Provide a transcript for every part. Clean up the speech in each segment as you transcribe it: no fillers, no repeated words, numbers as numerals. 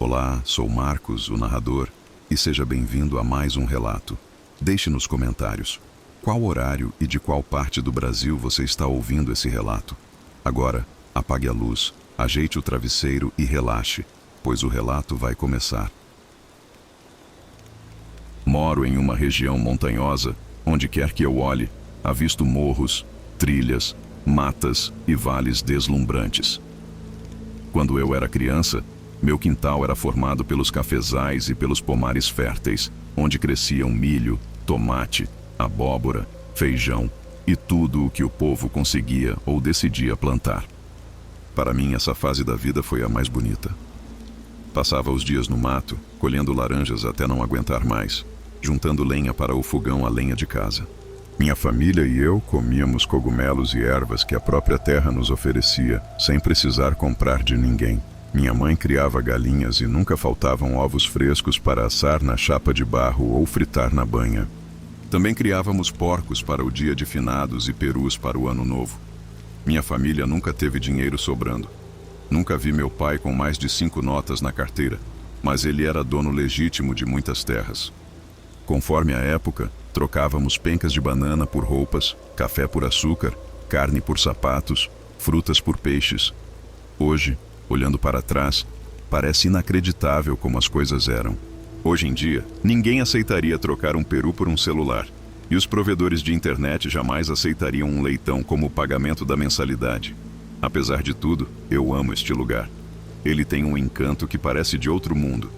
Olá, sou Marcos, o narrador, e seja bem-vindo a mais um relato. Deixe nos comentários qual horário e de qual parte do Brasil você está ouvindo esse relato. Agora, apague a luz, ajeite o travesseiro e relaxe, pois o relato vai começar. Moro em uma região montanhosa, onde quer que eu olhe, avisto morros, trilhas, matas e vales deslumbrantes. Quando eu era criança, meu quintal era formado pelos cafezais e pelos pomares férteis, onde cresciam milho, tomate, abóbora, feijão e tudo o que o povo conseguia ou decidia plantar. Para mim, essa fase da vida foi a mais bonita. Passava os dias no mato, colhendo laranjas até não aguentar mais, juntando lenha para o fogão a lenha de casa. Minha família e eu comíamos cogumelos e ervas que a própria terra nos oferecia, sem precisar comprar de ninguém. Minha mãe criava galinhas e nunca faltavam ovos frescos para assar na chapa de barro ou fritar na banha. Também criávamos porcos para o dia de finados e perus para o ano novo. Minha família nunca teve dinheiro sobrando. Nunca vi meu pai com mais de 5 notas na carteira, mas ele era dono legítimo de muitas terras. Conforme a época, trocávamos pencas de banana por roupas, café por açúcar, carne por sapatos, frutas por peixes. Hoje, olhando para trás, parece inacreditável como as coisas eram. Hoje em dia, ninguém aceitaria trocar um peru por um celular, e os provedores de internet jamais aceitariam um leitão como o pagamento da mensalidade. Apesar de tudo, eu amo este lugar. Ele tem um encanto que parece de outro mundo.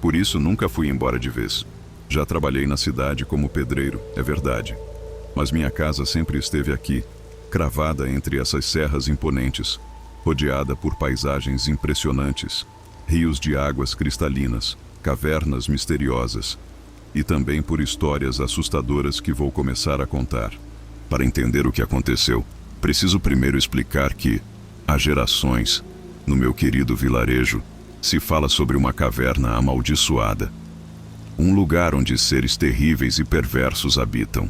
Por isso, nunca fui embora de vez. Já trabalhei na cidade como pedreiro, é verdade. Mas minha casa sempre esteve aqui, cravada entre essas serras imponentes, rodeada por paisagens impressionantes, rios de águas cristalinas, cavernas misteriosas, e também por histórias assustadoras que vou começar a contar. Para entender o que aconteceu, preciso primeiro explicar que, há gerações, no meu querido vilarejo, se fala sobre uma caverna amaldiçoada. Um lugar onde seres terríveis e perversos habitam.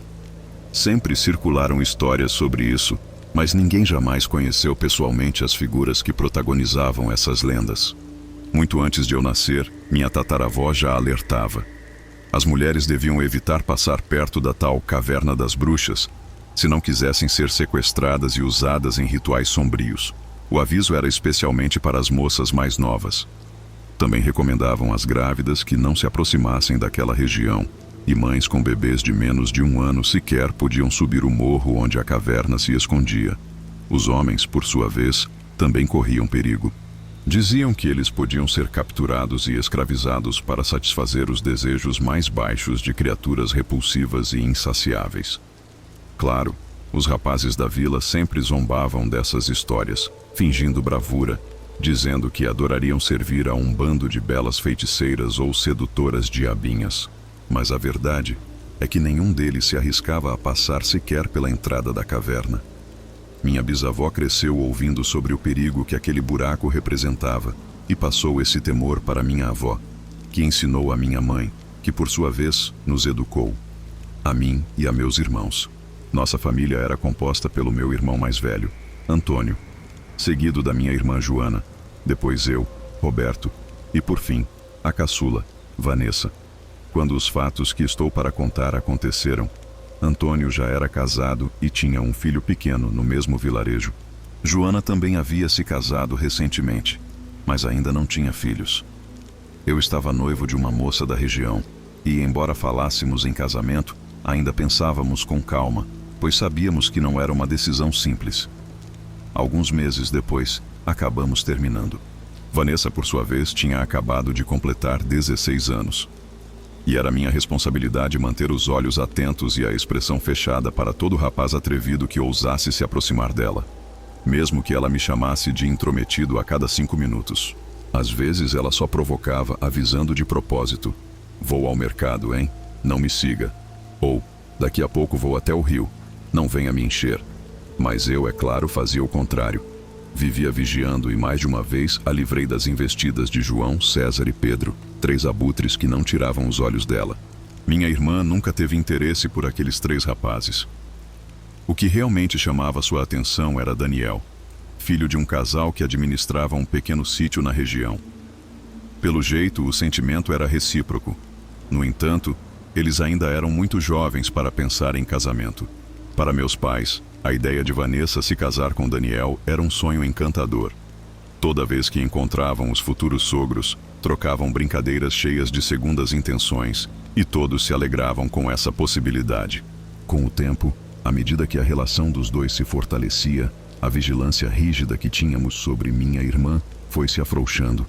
Sempre circularam histórias sobre isso, mas ninguém jamais conheceu pessoalmente as figuras que protagonizavam essas lendas. Muito antes de eu nascer, minha tataravó já alertava. As mulheres deviam evitar passar perto da tal Caverna das Bruxas, se não quisessem ser sequestradas e usadas em rituais sombrios. O aviso era especialmente para as moças mais novas. Também recomendavam às grávidas que não se aproximassem daquela região, e mães com bebês de menos de 1 ano sequer podiam subir o morro onde a caverna se escondia. Os homens, por sua vez, também corriam perigo. Diziam que eles podiam ser capturados e escravizados para satisfazer os desejos mais baixos de criaturas repulsivas e insaciáveis. Claro, os rapazes da vila sempre zombavam dessas histórias, fingindo bravura, dizendo que adorariam servir a um bando de belas feiticeiras ou sedutoras diabinhas. Mas a verdade é que nenhum deles se arriscava a passar sequer pela entrada da caverna. Minha bisavó cresceu ouvindo sobre o perigo que aquele buraco representava e passou esse temor para minha avó, que ensinou a minha mãe, que por sua vez nos educou, a mim e a meus irmãos. Nossa família era composta pelo meu irmão mais velho, Antônio, seguido da minha irmã Joana, depois eu, Roberto, e por fim, a caçula, Vanessa. Quando os fatos que estou para contar aconteceram, Antônio já era casado e tinha um filho pequeno no mesmo vilarejo. Joana também havia se casado recentemente, mas ainda não tinha filhos. Eu estava noivo de uma moça da região, e embora falássemos em casamento, ainda pensávamos com calma, pois sabíamos que não era uma decisão simples. Alguns meses depois, acabamos terminando. Vanessa, por sua vez, tinha acabado de completar 16 anos. E era minha responsabilidade manter os olhos atentos e a expressão fechada para todo rapaz atrevido que ousasse se aproximar dela, mesmo que ela me chamasse de intrometido a cada 5 minutos. Às vezes ela só provocava avisando de propósito: "Vou ao mercado, hein? Não me siga." Ou, "Daqui a pouco vou até o rio. Não venha me encher." Mas eu, é claro, fazia o contrário. Vivia vigiando e mais de uma vez a livrei das investidas de João, César e Pedro, 3 abutres que não tiravam os olhos dela. Minha irmã nunca teve interesse por aqueles 3 rapazes. O que realmente chamava sua atenção era Daniel, filho de um casal que administrava um pequeno sítio na região. Pelo jeito, o sentimento era recíproco. No entanto, eles ainda eram muito jovens para pensar em casamento. Para meus pais, a ideia de Vanessa se casar com Daniel era um sonho encantador. Toda vez que encontravam os futuros sogros, trocavam brincadeiras cheias de segundas intenções, e todos se alegravam com essa possibilidade. Com o tempo, à medida que a relação dos dois se fortalecia, a vigilância rígida que tínhamos sobre minha irmã foi se afrouxando.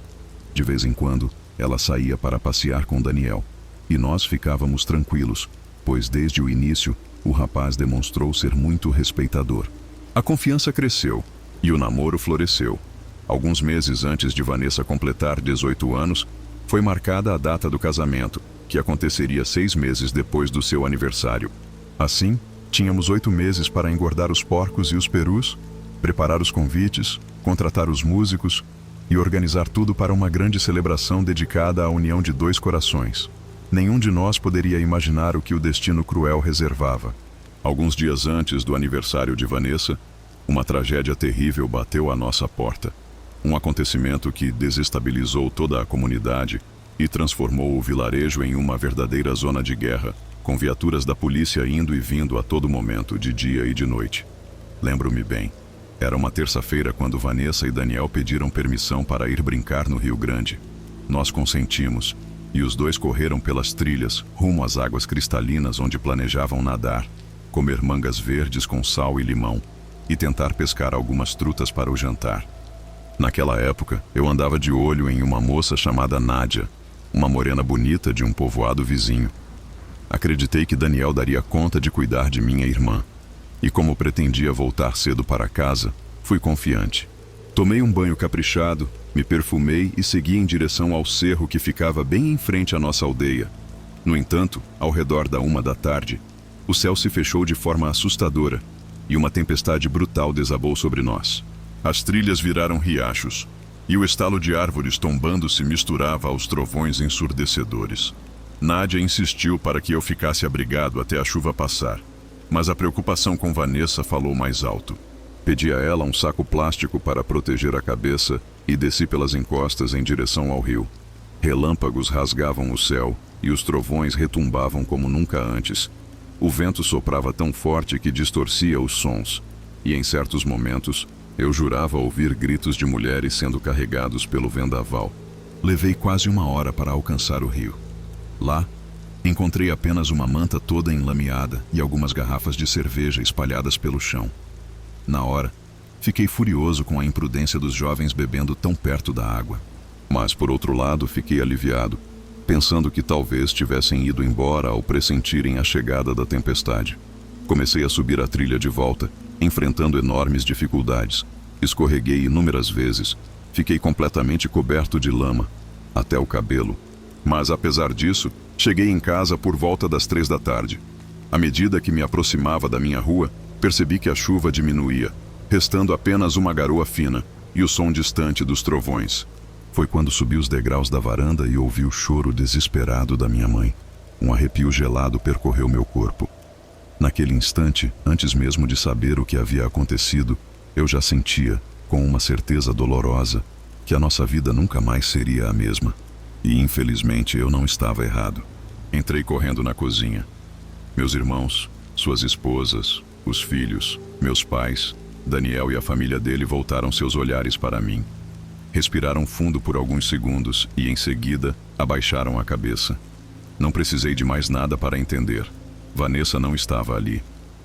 De vez em quando, ela saía para passear com Daniel, e nós ficávamos tranquilos, pois desde o início, o rapaz demonstrou ser muito respeitador. A confiança cresceu, e o namoro floresceu. Alguns meses antes de Vanessa completar 18 anos, foi marcada a data do casamento, que aconteceria 6 meses depois do seu aniversário. Assim, tínhamos 8 meses para engordar os porcos e os perus, preparar os convites, contratar os músicos e organizar tudo para uma grande celebração dedicada à união de 2 corações. Nenhum de nós poderia imaginar o que o destino cruel reservava. Alguns dias antes do aniversário de Vanessa, uma tragédia terrível bateu à nossa porta. Um acontecimento que desestabilizou toda a comunidade e transformou o vilarejo em uma verdadeira zona de guerra, com viaturas da polícia indo e vindo a todo momento, de dia e de noite. Lembro-me bem. Era uma terça-feira quando Vanessa e Daniel pediram permissão para ir brincar no Rio Grande. Nós consentimos, e os dois correram pelas trilhas, rumo às águas cristalinas onde planejavam nadar, comer mangas verdes com sal e limão, e tentar pescar algumas trutas para o jantar. Naquela época, eu andava de olho em uma moça chamada Nádia, uma morena bonita de um povoado vizinho. Acreditei que Daniel daria conta de cuidar de minha irmã, e como pretendia voltar cedo para casa, fui confiante. Tomei um banho caprichado, me perfumei e segui em direção ao cerro que ficava bem em frente à nossa aldeia. No entanto, ao redor da 1 da tarde, o céu se fechou de forma assustadora, e uma tempestade brutal desabou sobre nós. As trilhas viraram riachos, e o estalo de árvores tombando se misturava aos trovões ensurdecedores. Nádia insistiu para que eu ficasse abrigado até a chuva passar, mas a preocupação com Vanessa falou mais alto. Pedi a ela um saco plástico para proteger a cabeça e desci pelas encostas em direção ao rio. Relâmpagos rasgavam o céu e os trovões retumbavam como nunca antes. O vento soprava tão forte que distorcia os sons, e em certos momentos eu jurava ouvir gritos de mulheres sendo carregados pelo vendaval. Levei quase 1 hora para alcançar o rio. Lá, encontrei apenas uma manta toda enlameada e algumas garrafas de cerveja espalhadas pelo chão. Na hora, fiquei furioso com a imprudência dos jovens bebendo tão perto da água. Mas, por outro lado, fiquei aliviado, pensando que talvez tivessem ido embora ao pressentirem a chegada da tempestade. Comecei a subir a trilha de volta, enfrentando enormes dificuldades. Escorreguei inúmeras vezes, fiquei completamente coberto de lama, até o cabelo. Mas, apesar disso, cheguei em casa por volta das 3 da tarde. À medida que me aproximava da minha rua, percebi que a chuva diminuía, restando apenas uma garoa fina e o som distante dos trovões. Foi quando subi os degraus da varanda e ouvi o choro desesperado da minha mãe. Um arrepio gelado percorreu meu corpo. Naquele instante, antes mesmo de saber o que havia acontecido, eu já sentia, com uma certeza dolorosa, que a nossa vida nunca mais seria a mesma. E infelizmente eu não estava errado. Entrei correndo na cozinha. Meus irmãos, suas esposas, os filhos, meus pais, Daniel e a família dele voltaram seus olhares para mim. Respiraram fundo por alguns segundos e, em seguida, abaixaram a cabeça. Não precisei de mais nada para entender. Vanessa não estava ali.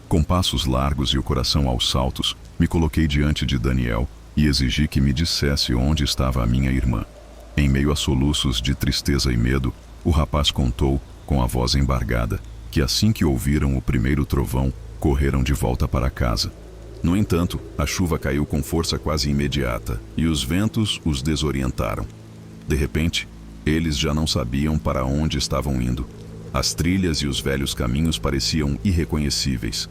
Com passos largos e o coração aos saltos, me coloquei diante de Daniel e exigi que me dissesse onde estava a minha irmã. Em meio a soluços de tristeza e medo, o rapaz contou, com a voz embargada, que assim que ouviram o primeiro trovão, correram de volta para casa. No entanto, a chuva caiu com força quase imediata e os ventos os desorientaram. De repente, eles já não sabiam para onde estavam indo. As trilhas e os velhos caminhos pareciam irreconhecíveis.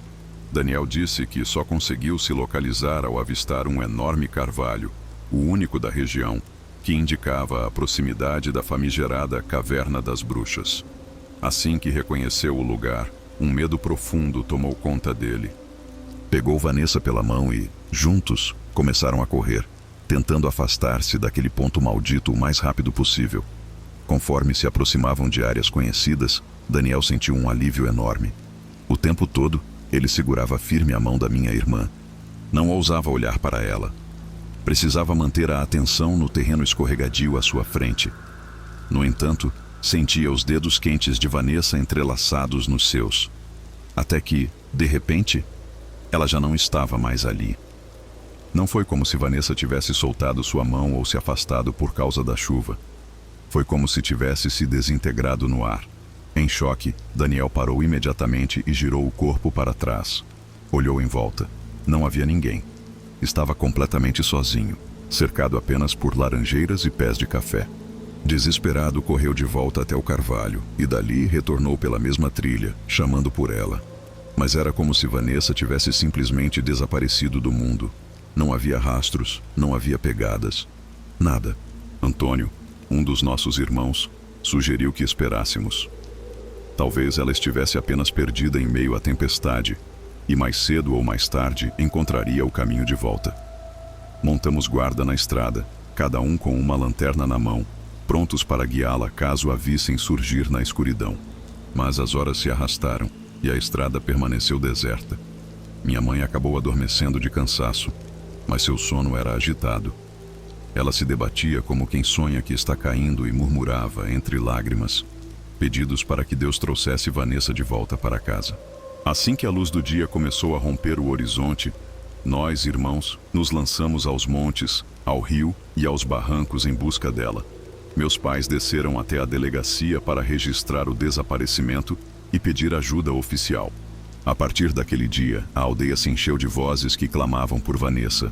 Daniel disse que só conseguiu se localizar ao avistar um enorme carvalho, o único da região, que indicava a proximidade da famigerada Caverna das Bruxas. Assim que reconheceu o lugar, um medo profundo tomou conta dele. Pegou Vanessa pela mão e, juntos, começaram a correr. tentando afastar-se daquele ponto maldito o mais rápido possível. Conforme se aproximavam de áreas conhecidas, Daniel sentiu um alívio enorme. O tempo todo, ele segurava firme a mão da minha irmã. Não ousava olhar para ela. Precisava manter a atenção no terreno escorregadio à sua frente. No entanto, sentia os dedos quentes de Vanessa entrelaçados nos seus. Até que, de repente, ela já não estava mais ali. Não foi como se Vanessa tivesse soltado sua mão ou se afastado por causa da chuva. Foi como se tivesse se desintegrado no ar. Em choque, Daniel parou imediatamente e girou o corpo para trás. Olhou em volta. Não havia ninguém. Estava completamente sozinho, cercado apenas por laranjeiras e pés de café. Desesperado, correu de volta até o carvalho e dali retornou pela mesma trilha, chamando por ela. Mas era como se Vanessa tivesse simplesmente desaparecido do mundo. Não havia rastros, não havia pegadas. Nada. Antônio, um dos nossos irmãos, sugeriu que esperássemos. Talvez ela estivesse apenas perdida em meio à tempestade, e mais cedo ou mais tarde encontraria o caminho de volta. Montamos guarda na estrada, cada um com uma lanterna na mão, prontos para guiá-la caso a vissem surgir na escuridão. Mas as horas se arrastaram e a estrada permaneceu deserta. Minha mãe acabou adormecendo de cansaço, mas seu sono era agitado. Ela se debatia como quem sonha que está caindo e murmurava, entre lágrimas, pedidos para que Deus trouxesse Vanessa de volta para casa. Assim que a luz do dia começou a romper o horizonte, nós, irmãos, nos lançamos aos montes, ao rio e aos barrancos em busca dela. Meus pais desceram até a delegacia para registrar o desaparecimento e pedir ajuda oficial. A partir daquele dia, a aldeia se encheu de vozes que clamavam por Vanessa.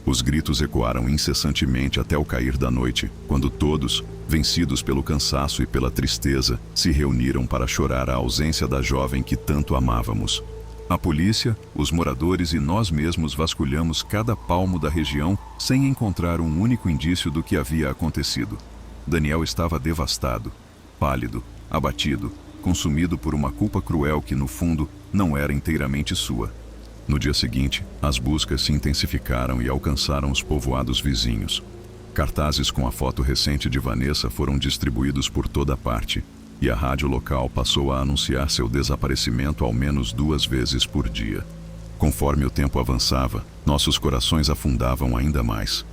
Os gritos ecoaram incessantemente até o cair da noite, quando todos, vencidos pelo cansaço e pela tristeza, se reuniram para chorar a ausência da jovem que tanto amávamos. A polícia, os moradores e nós mesmos vasculhamos cada palmo da região sem encontrar um único indício do que havia acontecido. Daniel estava devastado, pálido, abatido, consumido por uma culpa cruel que, no fundo, não era inteiramente sua. No dia seguinte, as buscas se intensificaram e alcançaram os povoados vizinhos. Cartazes com a foto recente de Vanessa foram distribuídos por toda parte, e a rádio local passou a anunciar seu desaparecimento ao menos 2 vezes por dia. Conforme o tempo avançava, nossos corações afundavam ainda mais.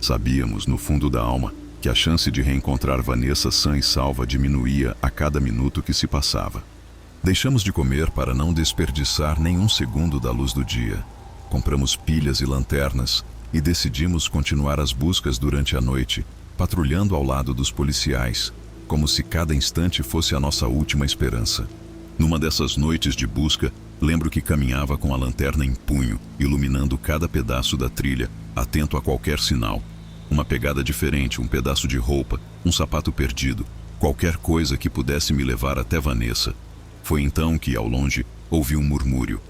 Sabíamos, no fundo da alma, que a chance de reencontrar Vanessa sã e salva diminuía a cada minuto que se passava. Deixamos de comer para não desperdiçar nenhum segundo da luz do dia. Compramos pilhas e lanternas e decidimos continuar as buscas durante a noite, patrulhando ao lado dos policiais, como se cada instante fosse a nossa última esperança. Numa dessas noites de busca, lembro que caminhava com a lanterna em punho, iluminando cada pedaço da trilha, atento a qualquer sinal. Uma pegada diferente, um pedaço de roupa, um sapato perdido, qualquer coisa que pudesse me levar até Vanessa. Foi então que, ao longe, ouvi um murmúrio.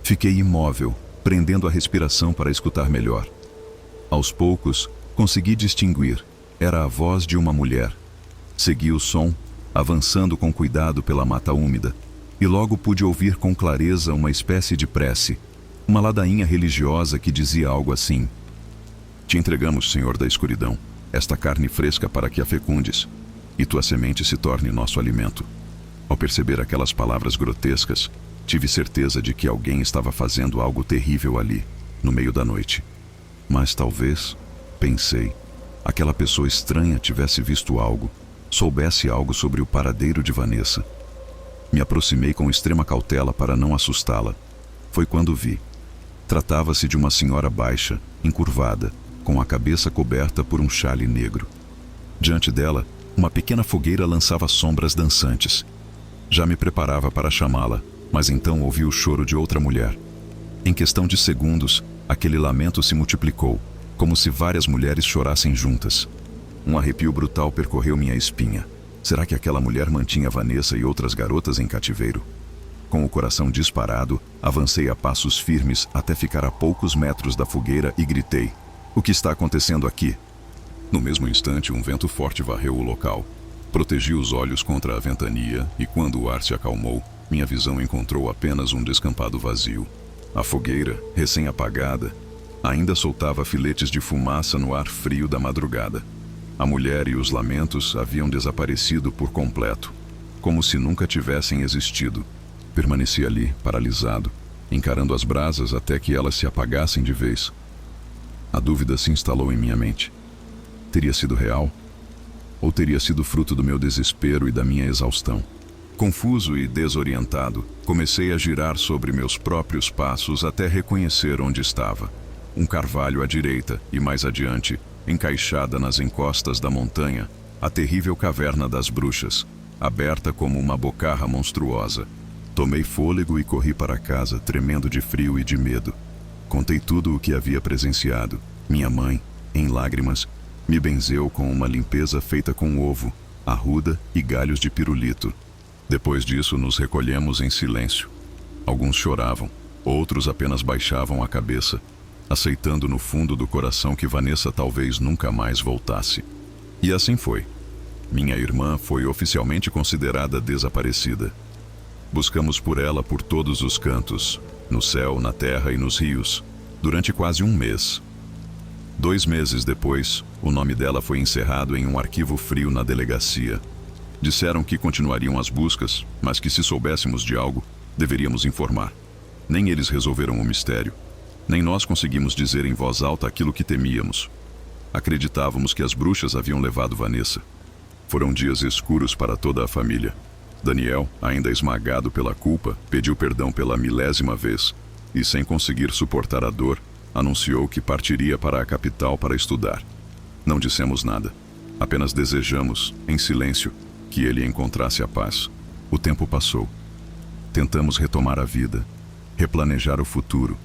Fiquei imóvel, prendendo a respiração para escutar melhor. Aos poucos, consegui distinguir. Era a voz de uma mulher. Segui o som, avançando com cuidado pela mata úmida, e logo pude ouvir com clareza uma espécie de prece, uma ladainha religiosa que dizia algo assim: Te entregamos, Senhor da escuridão, esta carne fresca para que a fecundes, e tua semente se torne nosso alimento. Ao perceber aquelas palavras grotescas, tive certeza de que alguém estava fazendo algo terrível ali, no meio da noite. Mas talvez, pensei, aquela pessoa estranha tivesse visto algo, soubesse algo sobre o paradeiro de Vanessa. Me aproximei com extrema cautela para não assustá-la. Foi quando vi. Tratava-se de uma senhora baixa, encurvada, com a cabeça coberta por um xale negro. Diante dela, uma pequena fogueira lançava sombras dançantes. Já me preparava para chamá-la, mas então ouvi o choro de outra mulher. Em questão de segundos, aquele lamento se multiplicou, como se várias mulheres chorassem juntas. Um arrepio brutal percorreu minha espinha. Será que aquela mulher mantinha Vanessa e outras garotas em cativeiro? Com o coração disparado, avancei a passos firmes até ficar a poucos metros da fogueira e gritei: O que está acontecendo aqui? No mesmo instante, um vento forte varreu o local. Protegi os olhos contra a ventania e, quando o ar se acalmou, minha visão encontrou apenas um descampado vazio. A fogueira, recém-apagada, Ainda soltava filetes de fumaça no ar frio da madrugada. A mulher e os lamentos haviam desaparecido por completo, como se nunca tivessem existido. Permaneci ali, paralisado, encarando as brasas até que elas se apagassem de vez. A dúvida se instalou em minha mente. Teria sido real? Ou teria sido fruto do meu desespero e da minha exaustão? Confuso e desorientado, comecei a girar sobre meus próprios passos até reconhecer onde estava. Um carvalho à direita e mais adiante, encaixada nas encostas da montanha, a terrível caverna das bruxas, aberta como uma bocarra monstruosa. Tomei fôlego e corri para casa, tremendo de frio e de medo. Contei tudo o que havia presenciado. Minha mãe, em lágrimas, me benzeu com uma limpeza feita com ovo, arruda e galhos de pirulito. Depois disso, nos recolhemos em silêncio. Alguns choravam, outros apenas baixavam a cabeça, aceitando no fundo do coração que Vanessa talvez nunca mais voltasse. E assim foi. Minha irmã foi oficialmente considerada desaparecida. Buscamos por ela por todos os cantos, no céu, na terra e nos rios, durante quase um mês. 2 meses depois, o nome dela foi encerrado em um arquivo frio na delegacia. Disseram que continuariam as buscas, mas que se soubéssemos de algo, deveríamos informar. Nem eles resolveram o mistério, nem nós conseguimos dizer em voz alta aquilo que temíamos. Acreditávamos que as bruxas haviam levado Vanessa. Foram dias escuros para toda a família. Daniel, ainda esmagado pela culpa, pediu perdão pela 1000ª vez e, sem conseguir suportar a dor, anunciou que partiria para a capital para estudar. Não dissemos nada. Apenas desejamos, em silêncio, que ele encontrasse a paz. O tempo passou. Tentamos retomar a vida, replanejar o futuro,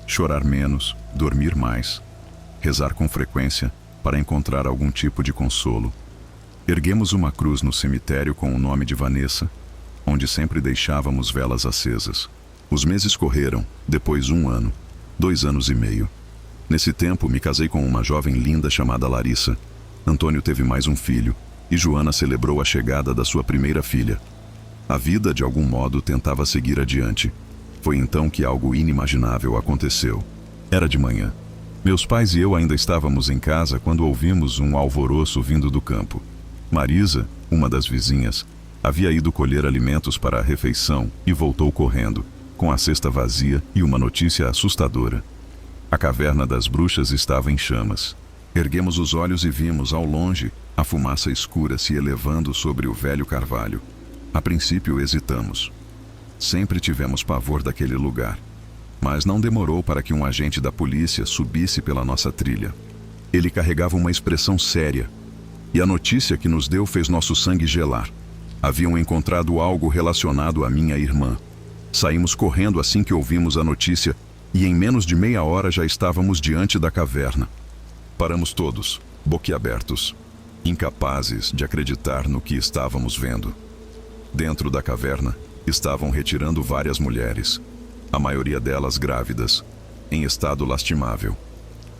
chorar menos, dormir mais, rezar com frequência para encontrar algum tipo de consolo. Erguemos uma cruz no cemitério com o nome de Vanessa, onde sempre deixávamos velas acesas. Os meses correram, depois 1 ano, 2 anos e meio. Nesse tempo, me casei com uma jovem linda chamada Larissa. Antônio teve mais um filho, e Joana celebrou a chegada da sua primeira filha. A vida, de algum modo, tentava seguir adiante. Foi então que algo inimaginável aconteceu. Era de manhã. Meus pais e eu ainda estávamos em casa quando ouvimos um alvoroço vindo do campo. Marisa, uma das vizinhas, havia ido colher alimentos para a refeição e voltou correndo, com a cesta vazia e uma notícia assustadora. A caverna das bruxas estava em chamas. Erguemos os olhos e vimos, ao longe, a fumaça escura se elevando sobre o velho carvalho. A princípio hesitamos. Sempre tivemos pavor daquele lugar. Mas não demorou para que um agente da polícia subisse pela nossa trilha. Ele carregava uma expressão séria, e a notícia que nos deu fez nosso sangue gelar. Haviam encontrado algo relacionado à minha irmã. Saímos correndo assim que ouvimos a notícia, e em menos de meia hora já estávamos diante da caverna. Paramos todos, boquiabertos, incapazes de acreditar no que estávamos vendo. Dentro da caverna, estavam retirando várias mulheres, a maioria delas grávidas, em estado lastimável.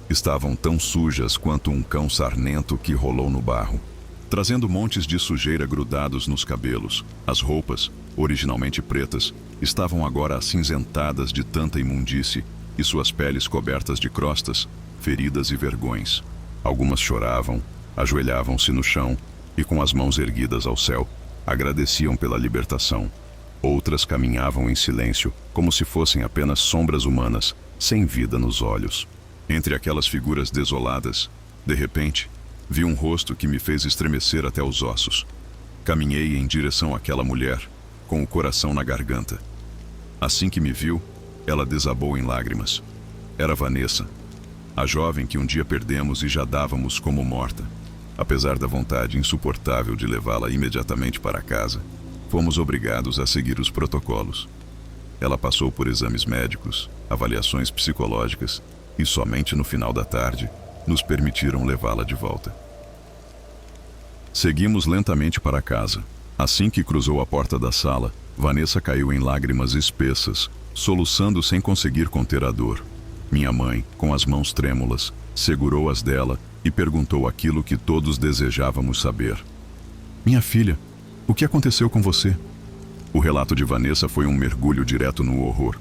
Estavam tão sujas quanto um cão sarnento que rolou no barro, trazendo montes de sujeira grudados nos cabelos. As roupas, originalmente pretas, estavam agora acinzentadas de tanta imundície, e suas peles cobertas de crostas, feridas e vergões. Algumas choravam, ajoelhavam-se no chão e, com as mãos erguidas ao céu, agradeciam pela libertação. Outras caminhavam em silêncio, como se fossem apenas sombras humanas, sem vida nos olhos. Entre aquelas figuras desoladas, de repente, vi um rosto que me fez estremecer até os ossos. Caminhei em direção àquela mulher, com o coração na garganta. Assim que me viu, ela desabou em lágrimas. Era Vanessa, a jovem que um dia perdemos e já dávamos como morta. Apesar da vontade insuportável de levá-la imediatamente para casa, fomos obrigados a seguir os protocolos. Ela passou por exames médicos, avaliações psicológicas, e somente no final da tarde nos permitiram levá-la de volta. Seguimos lentamente para casa. Assim que cruzou a porta da sala, Vanessa caiu em lágrimas espessas, soluçando sem conseguir conter a dor. Minha mãe, com as mãos trêmulas, segurou as dela e perguntou aquilo que todos desejávamos saber. "Minha filha, o que aconteceu com você?" O relato de Vanessa foi um mergulho direto no horror.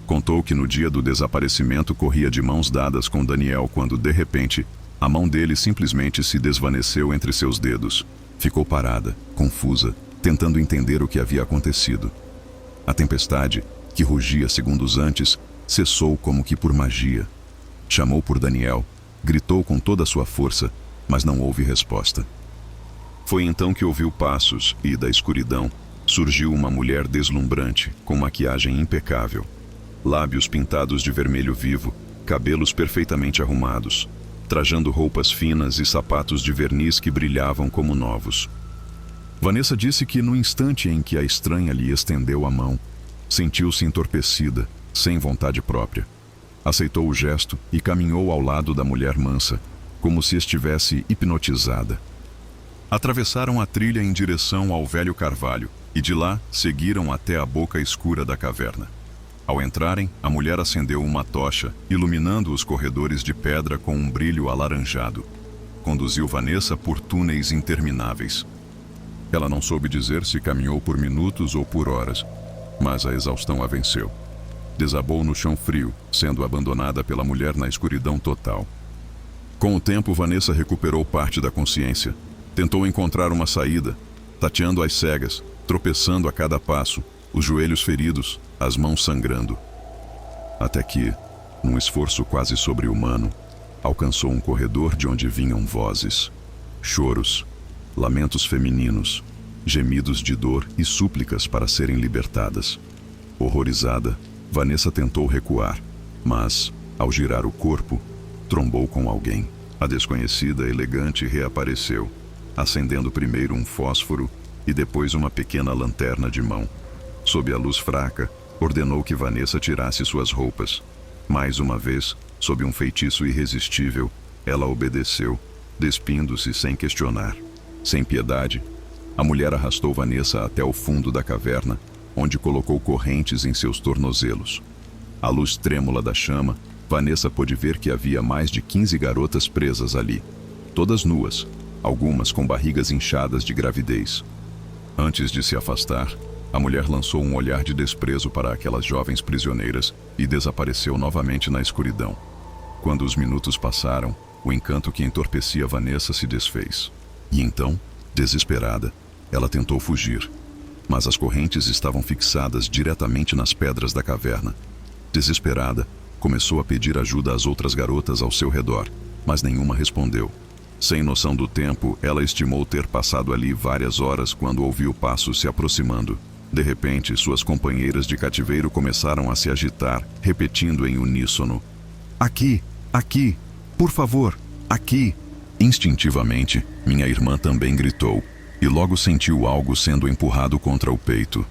Contou que no dia do desaparecimento corria de mãos dadas com Daniel quando, de repente, a mão dele simplesmente se desvaneceu entre seus dedos. Ficou parada, confusa, tentando entender o que havia acontecido. A tempestade, que rugia segundos antes, cessou como que por magia. Chamou por Daniel, gritou com toda a sua força, mas não houve resposta. Foi então que ouviu passos e, da escuridão, surgiu uma mulher deslumbrante, com maquiagem impecável. Lábios pintados de vermelho vivo, cabelos perfeitamente arrumados, trajando roupas finas e sapatos de verniz que brilhavam como novos. Vanessa disse que no instante em que a estranha lhe estendeu a mão, sentiu-se entorpecida, sem vontade própria. Aceitou o gesto e caminhou ao lado da mulher mansa, como se estivesse hipnotizada. Atravessaram a trilha em direção ao velho carvalho e de lá seguiram até a boca escura da caverna. Ao entrarem, a mulher acendeu uma tocha, iluminando os corredores de pedra com um brilho alaranjado. Conduziu Vanessa por túneis intermináveis. Ela não soube dizer se caminhou por minutos ou por horas, mas a exaustão a venceu. Desabou no chão frio, sendo abandonada pela mulher na escuridão total. Com o tempo, Vanessa recuperou parte da consciência. Tentou encontrar uma saída, tateando às cegas, tropeçando a cada passo, os joelhos feridos, as mãos sangrando. Até que, num esforço quase sobre-humano, alcançou um corredor de onde vinham vozes, choros, lamentos femininos, gemidos de dor e súplicas para serem libertadas. Horrorizada, Vanessa tentou recuar, mas, ao girar o corpo, trombou com alguém. A desconhecida, elegante, reapareceu, acendendo primeiro um fósforo e depois uma pequena lanterna de mão. Sob a luz fraca, ordenou que Vanessa tirasse suas roupas. Mais uma vez, sob um feitiço irresistível, ela obedeceu, despindo-se sem questionar. Sem piedade, a mulher arrastou Vanessa até o fundo da caverna, onde colocou correntes em seus tornozelos. À luz trêmula da chama, Vanessa pôde ver que havia mais de 15 garotas presas ali, todas nuas, algumas com barrigas inchadas de gravidez. Antes de se afastar, a mulher lançou um olhar de desprezo para aquelas jovens prisioneiras e desapareceu novamente na escuridão. Quando os minutos passaram, o encanto que entorpecia Vanessa se desfez. E então, desesperada, ela tentou fugir. Mas as correntes estavam fixadas diretamente nas pedras da caverna. Desesperada, começou a pedir ajuda às outras garotas ao seu redor, mas nenhuma respondeu. Sem noção do tempo, ela estimou ter passado ali várias horas quando ouviu passos se aproximando. De repente, suas companheiras de cativeiro começaram a se agitar, repetindo em uníssono: "Aqui, aqui, por favor, aqui." Instintivamente, minha irmã também gritou, e logo sentiu algo sendo empurrado contra o peito.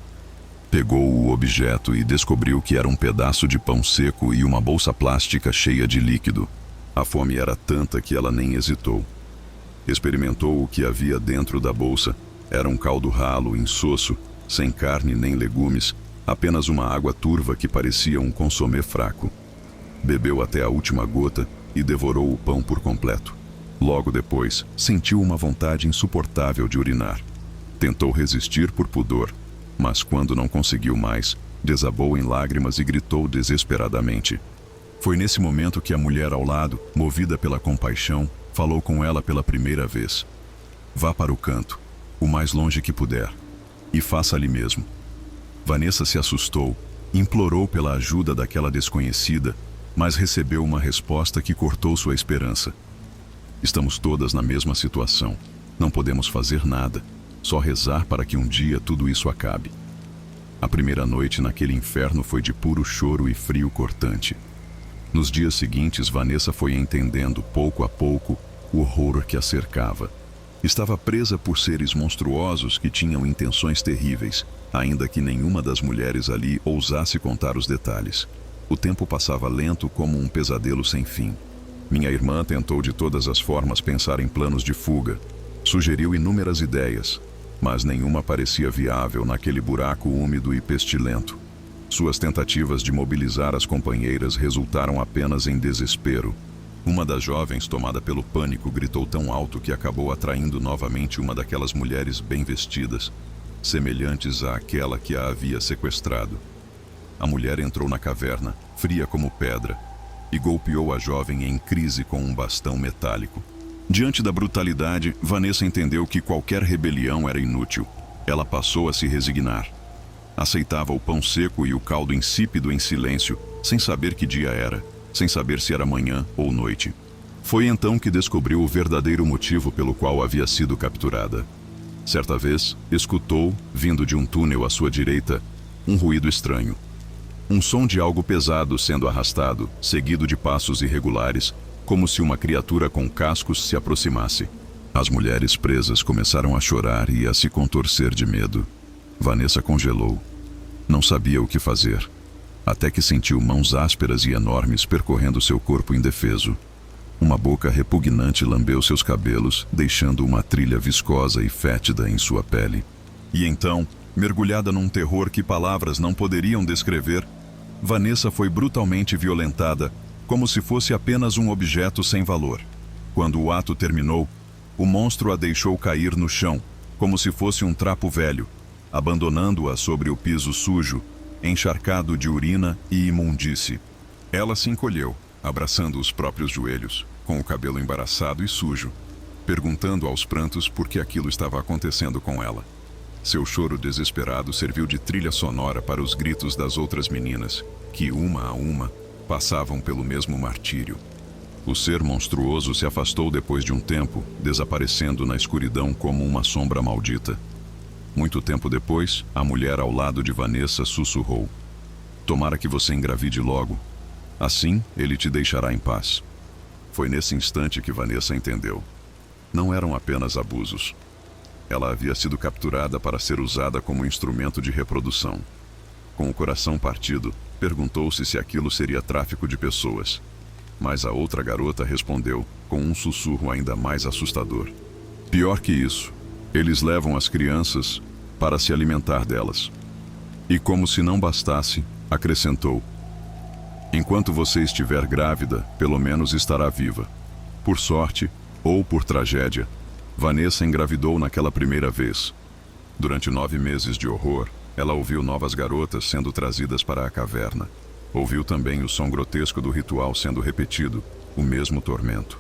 Pegou o objeto e descobriu que era um pedaço de pão seco e uma bolsa plástica cheia de líquido. A fome era tanta que ela nem hesitou. Experimentou o que havia dentro da bolsa. Era um caldo ralo, insosso, sem carne nem legumes, apenas uma água turva que parecia um consomê fraco. Bebeu até a última gota e devorou o pão por completo. Logo depois, sentiu uma vontade insuportável de urinar. Tentou resistir por pudor, mas quando não conseguiu mais, desabou em lágrimas e gritou desesperadamente. Foi nesse momento que a mulher ao lado, movida pela compaixão, falou com ela pela primeira vez. "Vá para o canto, o mais longe que puder, e faça ali mesmo." Vanessa se assustou, implorou pela ajuda daquela desconhecida, mas recebeu uma resposta que cortou sua esperança. "Estamos todas na mesma situação. Não podemos fazer nada, só rezar para que um dia tudo isso acabe." A primeira noite naquele inferno foi de puro choro e frio cortante. Nos dias seguintes, Vanessa foi entendendo, pouco a pouco, o horror que a cercava. Estava presa por seres monstruosos que tinham intenções terríveis, ainda que nenhuma das mulheres ali ousasse contar os detalhes. O tempo passava lento como um pesadelo sem fim. Minha irmã tentou de todas as formas pensar em planos de fuga. Sugeriu inúmeras ideias, mas nenhuma parecia viável naquele buraco úmido e pestilento. Suas tentativas de mobilizar as companheiras resultaram apenas em desespero. Uma das jovens, tomada pelo pânico, gritou tão alto que acabou atraindo novamente uma daquelas mulheres bem vestidas, semelhantes àquela que a havia sequestrado. a mulher entrou na caverna, fria como pedra, e golpeou a jovem em crise com um bastão metálico. Diante da brutalidade, Vanessa entendeu que qualquer rebelião era inútil. Ela passou a se resignar. Aceitava o pão seco e o caldo insípido em silêncio, sem saber que dia era, sem saber se era manhã ou noite. Foi então que descobriu o verdadeiro motivo pelo qual havia sido capturada. Certa vez, escutou, vindo de um túnel à sua direita, um ruído estranho. Um som de algo pesado sendo arrastado, seguido de passos irregulares, como se uma criatura com cascos se aproximasse. As mulheres presas começaram a chorar e a se contorcer de medo. Vanessa congelou. Não sabia o que fazer, até que sentiu mãos ásperas e enormes percorrendo seu corpo indefeso. Uma boca repugnante lambeu seus cabelos, deixando uma trilha viscosa e fétida em sua pele. E então, mergulhada num terror que palavras não poderiam descrever, Vanessa foi brutalmente violentada, como se fosse apenas um objeto sem valor. Quando o ato terminou, o monstro a deixou cair no chão, como se fosse um trapo velho, abandonando-a sobre o piso sujo, encharcado de urina e imundície. Ela se encolheu, abraçando os próprios joelhos, com o cabelo embaraçado e sujo, perguntando aos prantos por que aquilo estava acontecendo com ela. Seu choro desesperado serviu de trilha sonora para os gritos das outras meninas, que, uma a uma, passavam pelo mesmo martírio. O ser monstruoso se afastou depois de um tempo, desaparecendo na escuridão como uma sombra maldita. Muito tempo depois, a mulher ao lado de Vanessa sussurrou: "Tomara que você engravide logo. Assim, ele te deixará em paz." Foi nesse instante que Vanessa entendeu. Não eram apenas abusos. Ela havia sido capturada para ser usada como instrumento de reprodução. Com o coração partido, perguntou-se se aquilo seria tráfico de pessoas. Mas a outra garota respondeu, com um sussurro ainda mais assustador: "Pior que isso, eles levam as crianças para se alimentar delas." E como se não bastasse, acrescentou: "Enquanto você estiver grávida, pelo menos estará viva." Por sorte, ou por tragédia, Vanessa engravidou naquela primeira vez. Durante 9 meses de horror, ela ouviu novas garotas sendo trazidas para a caverna. Ouviu também o som grotesco do ritual sendo repetido, o mesmo tormento.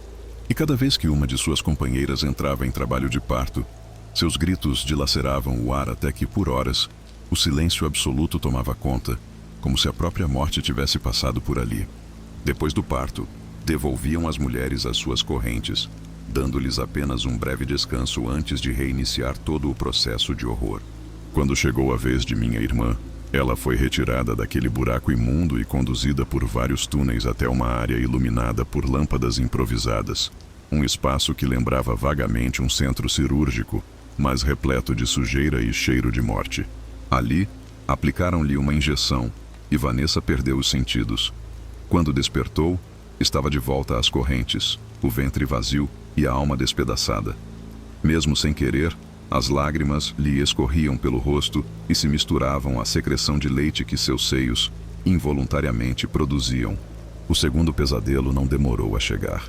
E cada vez que uma de suas companheiras entrava em trabalho de parto, seus gritos dilaceravam o ar até que, por horas, o silêncio absoluto tomava conta, como se a própria morte tivesse passado por ali. Depois do parto, devolviam as mulheres às suas correntes, dando-lhes apenas um breve descanso antes de reiniciar todo o processo de horror. Quando chegou a vez de minha irmã, ela foi retirada daquele buraco imundo e conduzida por vários túneis até uma área iluminada por lâmpadas improvisadas, um espaço que lembrava vagamente um centro cirúrgico, mas repleto de sujeira e cheiro de morte. Ali, aplicaram-lhe uma injeção e Vanessa perdeu os sentidos. Quando despertou, estava de volta às correntes, o ventre vazio e a alma despedaçada. Mesmo sem querer, as lágrimas lhe escorriam pelo rosto e se misturavam à secreção de leite que seus seios, involuntariamente, produziam. O segundo pesadelo não demorou a chegar.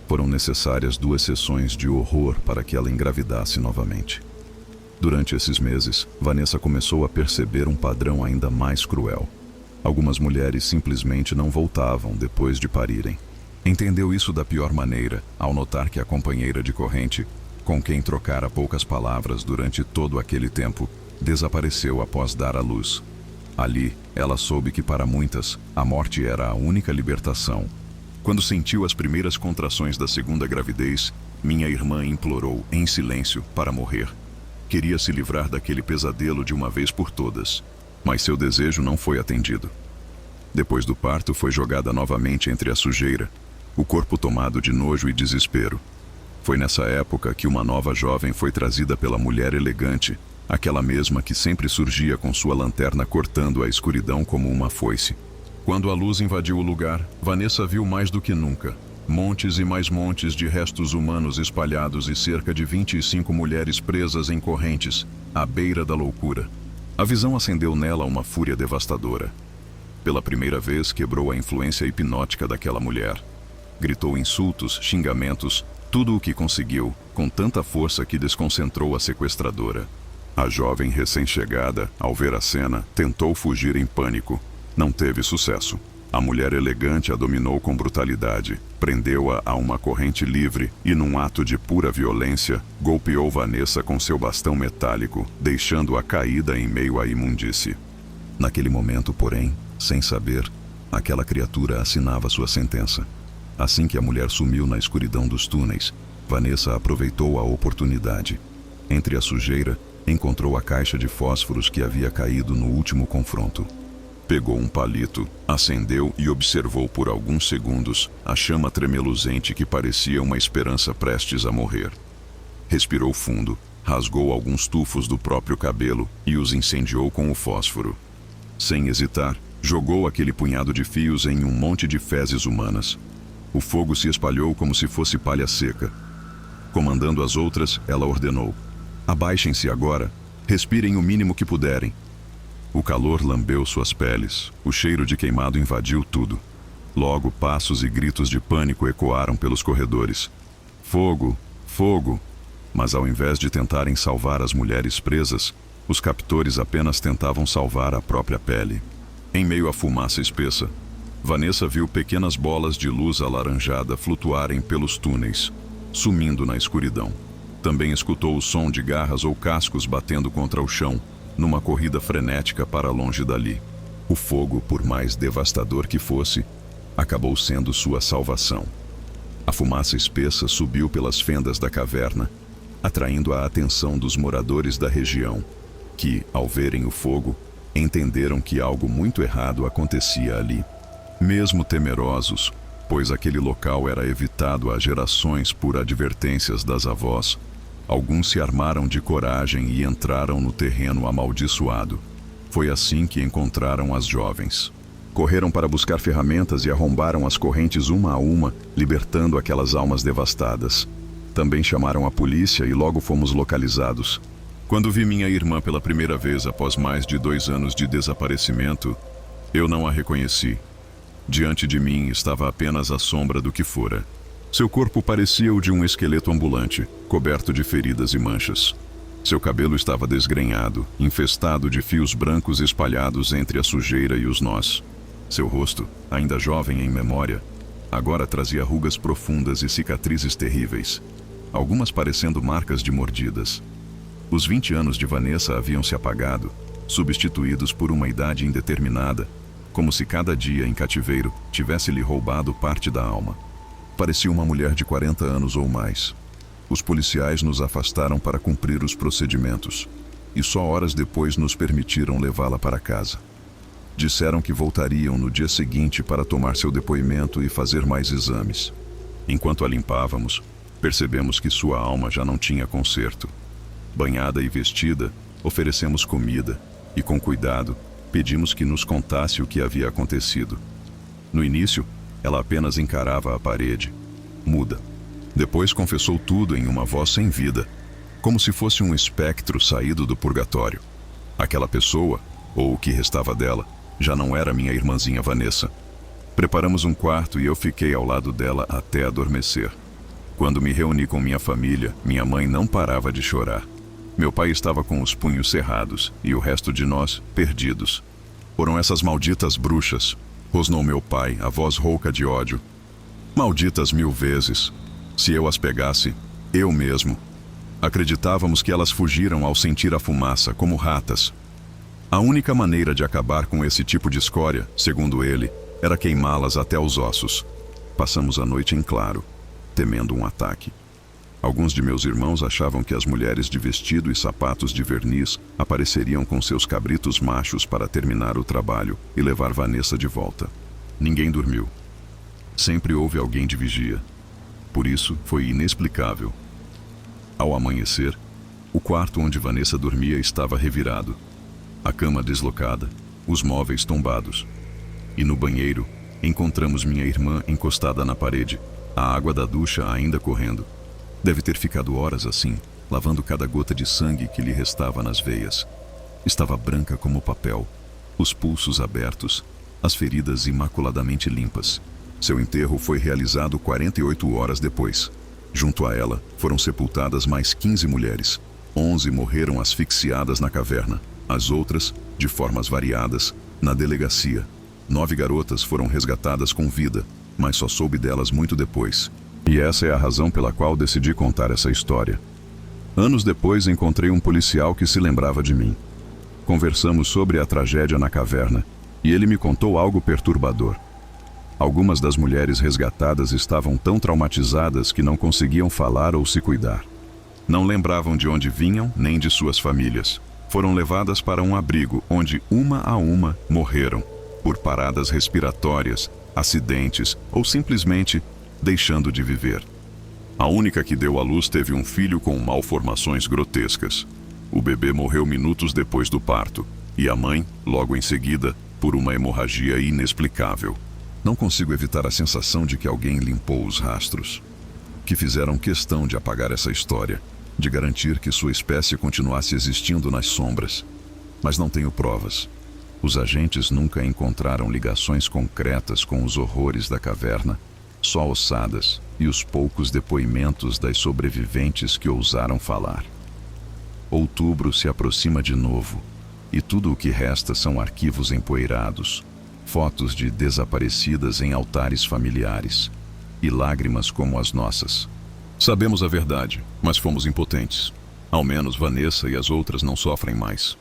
Foram necessárias 2 sessões de horror para que ela engravidasse novamente. Durante esses meses, Vanessa começou a perceber um padrão ainda mais cruel. Algumas mulheres simplesmente não voltavam depois de parirem. Entendeu isso da pior maneira ao notar que a companheira de corrente, com quem trocara poucas palavras durante todo aquele tempo, desapareceu após dar à luz. Ali, ela soube que para muitas, a morte era a única libertação. Quando sentiu as primeiras contrações da segunda gravidez, minha irmã implorou, em silêncio, para morrer. Queria se livrar daquele pesadelo de uma vez por todas, mas seu desejo não foi atendido. Depois do parto, foi jogada novamente entre a sujeira, o corpo tomado de nojo e desespero. Foi nessa época que uma nova jovem foi trazida pela mulher elegante, aquela mesma que sempre surgia com sua lanterna cortando a escuridão como uma foice. Quando a luz invadiu o lugar, Vanessa viu mais do que nunca. Montes e mais montes de restos humanos espalhados e cerca de 25 mulheres presas em correntes, à beira da loucura. A visão acendeu nela uma fúria devastadora. Pela primeira vez, quebrou a influência hipnótica daquela mulher. Gritou insultos, xingamentos, tudo o que conseguiu, com tanta força que desconcentrou a sequestradora. A jovem recém-chegada, ao ver a cena, tentou fugir em pânico, Não teve sucesso. A mulher elegante a dominou com brutalidade, prendeu-a a uma corrente livre e, num ato de pura violência, golpeou Vanessa com seu bastão metálico, deixando-a caída em meio à imundície. Naquele momento, porém, sem saber, aquela criatura assinava sua sentença. Assim que a mulher sumiu na escuridão dos túneis, Vanessa aproveitou a oportunidade. Entre a sujeira, encontrou a caixa de fósforos que havia caído no último confronto. Pegou um palito, acendeu e observou por alguns segundos a chama tremeluzente que parecia uma esperança prestes a morrer. Respirou fundo, rasgou alguns tufos do próprio cabelo e os incendiou com o fósforo. Sem hesitar, jogou aquele punhado de fios em um monte de fezes humanas. O fogo se espalhou como se fosse palha seca. Comandando as outras, ela ordenou: abaixem-se agora, respirem o mínimo que puderem. O calor lambeu suas peles, o cheiro de queimado invadiu tudo. Logo, passos e gritos de pânico ecoaram pelos corredores. Fogo! Fogo! Mas ao invés de tentarem salvar as mulheres presas, os captores apenas tentavam salvar a própria pele. Em meio à fumaça espessa, Vanessa viu pequenas bolas de luz alaranjada flutuarem pelos túneis, sumindo na escuridão. Também escutou o som de garras ou cascos batendo contra o chão, numa corrida frenética para longe dali. O fogo, por mais devastador que fosse, acabou sendo sua salvação. A fumaça espessa subiu pelas fendas da caverna, atraindo a atenção dos moradores da região, que, ao verem o fogo, entenderam que algo muito errado acontecia ali. Mesmo temerosos, pois aquele local era evitado há gerações por advertências das avós, alguns se armaram de coragem e entraram no terreno amaldiçoado. Foi assim que encontraram as jovens. Correram para buscar ferramentas e arrombaram as correntes uma a uma, libertando aquelas almas devastadas. Também chamaram a polícia e logo fomos localizados. Quando vi minha irmã pela primeira vez após mais de 2 anos de desaparecimento, eu não a reconheci. Diante de mim estava apenas a sombra do que fora. Seu corpo parecia o de um esqueleto ambulante, coberto de feridas e manchas. Seu cabelo estava desgrenhado, infestado de fios brancos espalhados entre a sujeira e os nós. Seu rosto, ainda jovem em memória, agora trazia rugas profundas e cicatrizes terríveis, algumas parecendo marcas de mordidas. Os 20 anos de Vanessa haviam se apagado, substituídos por uma idade indeterminada, como se cada dia em cativeiro tivesse lhe roubado parte da alma. Parecia uma mulher de 40 anos ou mais. Os policiais nos afastaram para cumprir os procedimentos, e só horas depois nos permitiram levá-la para casa. Disseram que voltariam no dia seguinte para tomar seu depoimento e fazer mais exames. Enquanto a limpávamos, percebemos que sua alma já não tinha conserto. Banhada e vestida, oferecemos comida e, com cuidado, pedimos que nos contasse o que havia acontecido. No início, ela apenas encarava a parede, muda. Depois confessou tudo em uma voz sem vida, como se fosse um espectro saído do purgatório. Aquela pessoa, ou o que restava dela, já não era minha irmãzinha Vanessa. Preparamos um quarto e eu fiquei ao lado dela até adormecer. Quando me reuni com minha família, minha mãe não parava de chorar. Meu pai estava com os punhos cerrados e o resto de nós, perdidos. Foram essas malditas bruxas, rosnou meu pai, a voz rouca de ódio. Malditas 1000 vezes. Se eu as pegasse, eu mesmo. Acreditávamos que elas fugiram ao sentir a fumaça, como ratas. A única maneira de acabar com esse tipo de escória, segundo ele, era queimá-las até os ossos. Passamos a noite em claro, temendo um ataque. Alguns de meus irmãos achavam que as mulheres de vestido e sapatos de verniz apareceriam com seus cabritos machos para terminar o trabalho e levar Vanessa de volta. Ninguém dormiu. Sempre houve alguém de vigia. Por isso, foi inexplicável. Ao amanhecer, o quarto onde Vanessa dormia estava revirado. A cama deslocada, os móveis tombados. E no banheiro, encontramos minha irmã encostada na parede, a água da ducha ainda correndo. Deve ter ficado horas assim, lavando cada gota de sangue que lhe restava nas veias. Estava branca como papel, os pulsos abertos, as feridas imaculadamente limpas. Seu enterro foi realizado 48 horas depois. Junto a ela, foram sepultadas mais 15 mulheres. 11 morreram asfixiadas na caverna. As outras, de formas variadas, na delegacia. 9 garotas foram resgatadas com vida, mas só soube delas muito depois. E essa é a razão pela qual decidi contar essa história. Anos depois encontrei um policial que se lembrava de mim. Conversamos sobre a tragédia na caverna e ele me contou algo perturbador. Algumas das mulheres resgatadas estavam tão traumatizadas que não conseguiam falar ou se cuidar. Não lembravam de onde vinham nem de suas famílias. Foram levadas para um abrigo onde, uma a uma, morreram por paradas respiratórias, acidentes ou simplesmente deixando de viver. A única que deu à luz teve um filho com malformações grotescas. O bebê morreu minutos depois do parto e a mãe, logo em seguida, por uma hemorragia inexplicável. Não consigo evitar a sensação de que alguém limpou os rastros, que fizeram questão de apagar essa história, de garantir que sua espécie continuasse existindo nas sombras. Mas não tenho provas. Os agentes nunca encontraram ligações concretas com os horrores da caverna, só ossadas e os poucos depoimentos das sobreviventes que ousaram falar. Outubro se aproxima de novo, e tudo o que resta são arquivos empoeirados, fotos de desaparecidas em altares familiares, e lágrimas como as nossas. Sabemos a verdade, mas fomos impotentes. Ao menos Vanessa e as outras não sofrem mais.